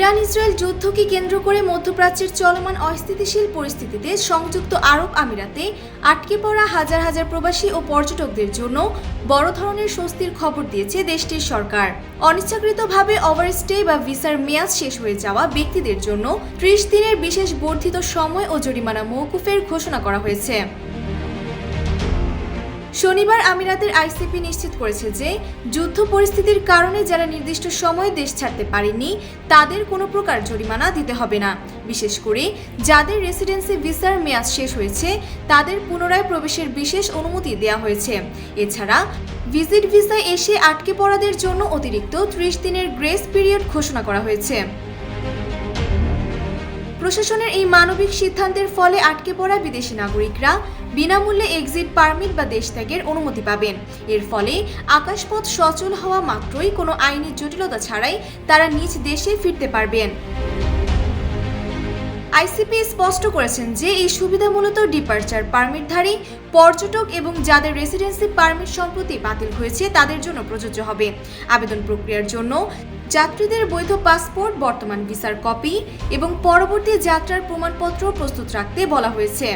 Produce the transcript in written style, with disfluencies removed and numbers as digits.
Iran Israel যুদ্ধকে কেন্দ্র করে মধ্যপ্রাচ্যের চলমান অস্থিতিশীল পরিস্থিতিতে সংযুক্ত আরব আমিরাতে আটকে পড়া হাজার হাজার প্রবাসী ও পর্যটকদের জন্য বড় ধরনের স্বস্তির খবর দিয়েছে দেশটির সরকার। অনিচ্ছাকৃতভাবে ওভারস্টে বা ভিসার মেয়াদ শেষ হয়ে যাওয়া ব্যক্তিদের জন্য 30 দিনের বিশেষ বর্ধিত সময় ও জরিমানা মওকুফের ঘোষণা করা হয়েছে। শনিবার আমিরাতের আইসিপি নিশ্চিত করেছে যে যুদ্ধ পরিস্থিতির কারণে যারা নির্দিষ্ট সময়ে দেশ ছাড়তে পারেননি তাদের কোনো প্রকার জরিমানা দিতে হবে না। বিশেষ করে যাদের রেসিডেন্সি ভিসার মেয়াদ শেষ হয়েছে তাদের পুনরায় প্রবেশের বিশেষ অনুমতি দেওয়া হয়েছে। এছাড়া ভিজিট ভিসায় এসে আটকে পড়াদের জন্য অতিরিক্ত 30 দিনের গ্রেস পিরিয়ড ঘোষণা করা হয়েছে। প্রশাসনের এই মানবিক সিদ্ধান্তের ফলে আটকে পড়া বিদেশি নাগরিকরা বিনামূল্যে এক্সিট পারমিট বা দেশ ত্যাগের অনুমতি পাবেন। এর ফলে আকাশপথ সচল হওয়া মাত্রই কোনো আইনি জটিলতা ছাড়াই তারা নিজ দেশে ফিরতে পারবেন। আইসিপি স্পষ্ট করেছেন যে এই সুবিধা মূলত ডিপারচার পারমিটধারী পর্যটক এবং যাদের রেসিডেন্সি পারমিট সম্প্রতি বাতিল হয়েছে তাদের জন্য প্রযোজ্য হবে। আবেদন প্রক্রিয়ার জন্য যাত্রীদের বৈধ পাসপোর্ট, বর্তমান ভিসার কপি এবং পরবর্তী যাত্রার প্রমাণপত্র প্রস্তুত রাখতে বলা হয়েছে।